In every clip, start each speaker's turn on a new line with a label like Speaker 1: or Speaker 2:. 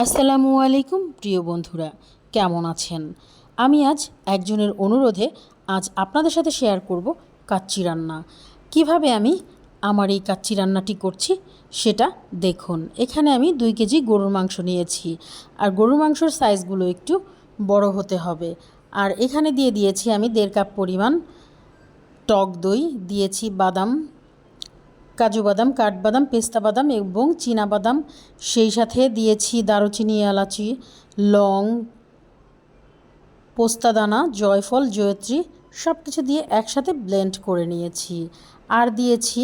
Speaker 1: আসসালামু আলাইকুম প্রিয় বন্ধুরা, কেমন আছেন? আমি আজ একজনের অনুরোধে আপনাদের সাথে শেয়ার করব কাচ্চি রান্না। কিভাবে আমি আমার এই কাচ্চি রান্নাটি করছি সেটা দেখুন। এখানে আমি 2 কেজি গরুর মাংস নিয়েছি, আর গরুর মাংসর সাইজগুলো একটু বড় হতে হবে। আর এখানে দিয়ে দিয়েছি আমি 1.5 কাপ পরিমাণ টক দই, দিয়েছি বাদাম, কাজু বাদাম, কাঠবাদাম, পেস্তা বাদাম এবং চীনা বাদাম, সেই সাথে দিয়েছি দারুচিনি, এলাচি, লং, পোস্তাদানা, জয়ফল, জয়ত্রী, সব কিছু দিয়ে একসাথে ব্লেন্ড করে নিয়েছি। আর দিয়েছি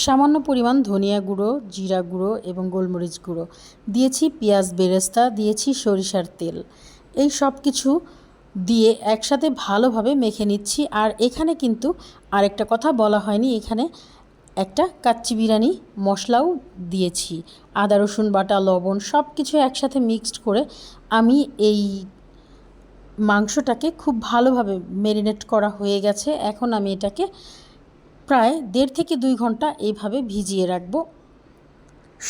Speaker 1: সামান্য পরিমাণ ধনিয়া গুঁড়ো, জিরা গুঁড়ো এবং গোলমরিচ গুঁড়ো, দিয়েছি পেঁয়াজ বেরেস্তা, দিয়েছি সরিষার তেল। এই সব কিছু দিয়ে একসাথে ভালোভাবে মেখে নিচ্ছি। আর এখানে কিন্তু আরেকটা কথা বলা হয়নি, এখানে একটা কাচ্চি বিরিয়ানি মশলাও দিয়েছি। আদা রসুন বাটা, লবণ সব কিছু একসাথে মিক্সড করে আমি এই মাংসটাকে খুব ভালোভাবে ম্যারিনেট করা হয়ে গেছে। এখন আমি এটাকে প্রায় 1.5 থেকে 2 ঘন্টা এইভাবে ভিজিয়ে রাখবো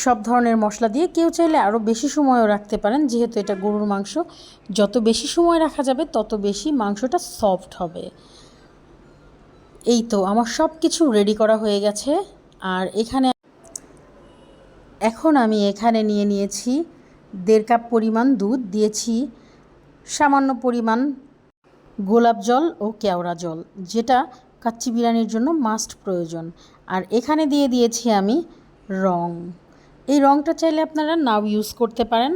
Speaker 1: সব ধরনের মশলা দিয়ে। কেউ চাইলে আরও বেশি সময়ও রাখতে পারেন, যেহেতু এটা গরুর মাংস, যত বেশি সময় রাখা যাবে তত বেশি মাংসটা সফট হবে। এই তো আমার সব কিছু রেডি করা হয়ে গেছে। আর এখন আমি এখানে নিয়ে নিয়েছি 1.5 কাপ পরিমাণ দুধ, দিয়েছি সামান্য পরিমাণ গোলাপ জল ও কেওড়া জল, যেটা কাচ্চি বিরিয়ানির জন্য মাস্ট প্রয়োজন। আর এখানে দিয়ে দিয়েছি আমি রং। এই রংটা চাইলে আপনারা নাও ইউজ করতে পারেন,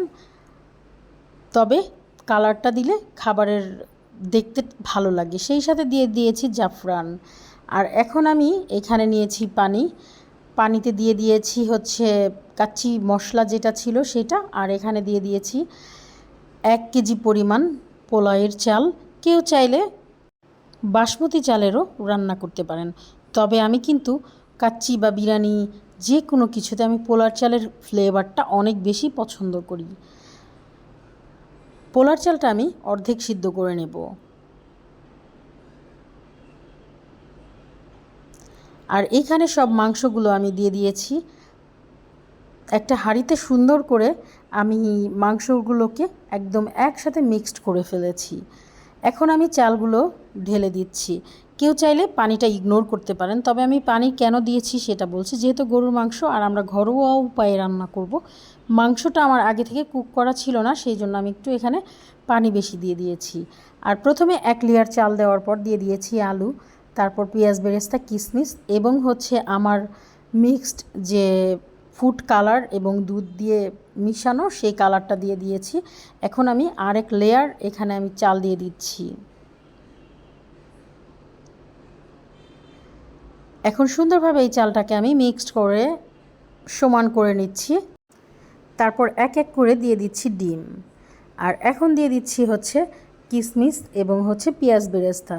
Speaker 1: তবে কালারটা দিলে খাবারের দেখতে ভালো লাগে। সেই সাথে দিয়ে দিয়েছি জাফরান। আর এখন আমি এখানে নিয়েছি পানিতে দিয়ে দিয়েছি হচ্ছে কাচ্চি মশলা যেটা ছিল সেটা। আর এখানে দিয়ে দিয়েছি 1 কেজি পরিমাণ পোলাওয়ের চাল। কেউ চাইলে বাসমতি চালেরও রান্না করতে পারেন, তবে আমি কিন্তু কাচ্চি বা বিরিয়ানি যে কোনো কিছুতে আমি পোলার চালের ফ্লেভারটা অনেক বেশি পছন্দ করি। পোলার চালটা আমি অর্ধেক সিদ্ধ করে নেব। আর এখানে সব মাংসগুলো আমি দিয়ে দিয়েছি একটা হাঁড়িতে। সুন্দর করে আমি মাংসগুলোকে একদম একসাথে মিক্সড করে ফেলেছি। এখন আমি চালগুলো ঢেলে দিচ্ছি। কেউ চাইলে পানিটা ইগনোর করতে পারেন, তবে আমি পানি কেন দিয়েছি সেটা বলছি। যেহেতু গরুর মাংস আর আমরা ঘরোয়া উপায়ে রান্না করব, মাংসটা আমার আগে থেকে কুক করা ছিল না, সেই জন্য আমি একটু এখানে পানি বেশি দিয়ে দিয়েছি। আর প্রথমে 1 লেয়ার চাল দেওয়ার পর দিয়ে দিয়েছি আলু, তারপর পেঁয়াজ বেরেস্তা, কিশমিশ এবং হচ্ছে আমার মিক্সড যে ফুড কালার এবং দুধ দিয়ে মিশানো সেই কালারটা দিয়ে দিয়েছি। এখন আমি আরেক লেয়ার এখানে আমি চাল দিয়ে দিচ্ছি। এখন সুন্দরভাবে এই চালটাকে আমি মিক্সড করে সমান করে নিচ্ছি। তারপর এক এক করে দিয়ে দিচ্ছি ডিম। আর এখন দিয়ে দিচ্ছি হচ্ছে কিশমিশ এবং হচ্ছে পেঁয়াজ বেরেস্তা।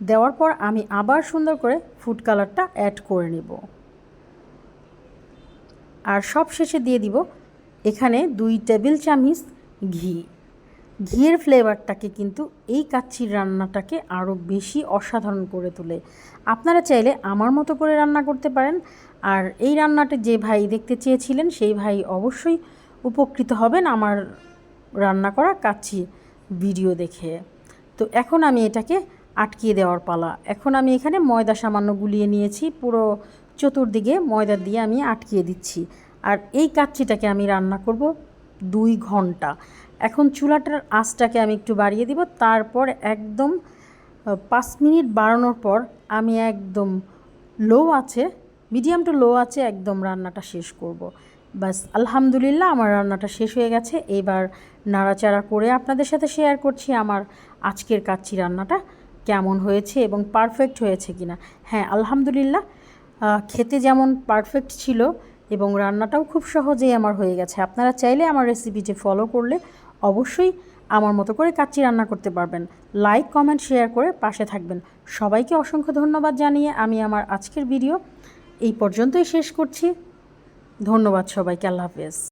Speaker 1: দেওয়ার পর আমি আবার সুন্দর করে ফুড কালারটা অ্যাড করে নেব। আর সব শেষে দিয়ে দিব এখানে 2 টেবিল চামচ ঘিয়ের ফ্লেভারটাকে কিন্তু এই কাচ্চির রান্নাটাকে আরও বেশি অসাধারণ করে তোলে। আপনারা চাইলে আমার মতো করে রান্না করতে পারেন। আর এই রান্নাটা যে ভাই দেখতে চেয়েছিলেন সেই ভাই অবশ্যই উপকৃত হবেন আমার রান্না করা কাচ্চি ভিডিও দেখে। তো এখন আমি এটাকে আটকিয়ে দেওয়ার পালা। এখন আমি এখানে ময়দা সামান্য গুলিয়ে নিয়েছি, পুরো চতুর্দিকে ময়দা দিয়ে আমি আটকিয়ে দিচ্ছি। আর এই কাচ্চিটাকে আমি রান্না করব 2 ঘন্টা। এখন চুলাটার আঁচটাকে আমি একটু বাড়িয়ে দিব, তারপর একদম 5 মিনিট বাড়ানোর পর আমি একদম মিডিয়াম টু লো আছে একদম রান্নাটা শেষ করব। বাস আলহামদুলিল্লাহ আমার রান্নাটা শেষ হয়ে গেছে। এবার নাড়াচাড়া করে আপনাদের সাথে শেয়ার করছি আমার আজকের কাচ্চি রান্নাটা কেমন হয়েছে এবং পারফেক্ট হয়েছে কিনা। হ্যাঁ, আলহামদুলিল্লাহ খেতে যেমন পারফেক্ট ছিল এবং রান্নাটাও খুব সহজেই আমার হয়ে গেছে। আপনারা চাইলে আমার রেসিপিটি ফলো করলে অবশ্যই আমার মতো করে কাচ্চি রান্না করতে পারবেন। লাইক, কমেন্ট, শেয়ার করে পাশে থাকবেন। সবাইকে অসংখ্য ধন্যবাদ জানিয়ে আমি আমার আজকের ভিডিও এই পর্যন্তই শেষ করছি। ধন্যবাদ সবাইকে। আল্লাহ হাফেজ।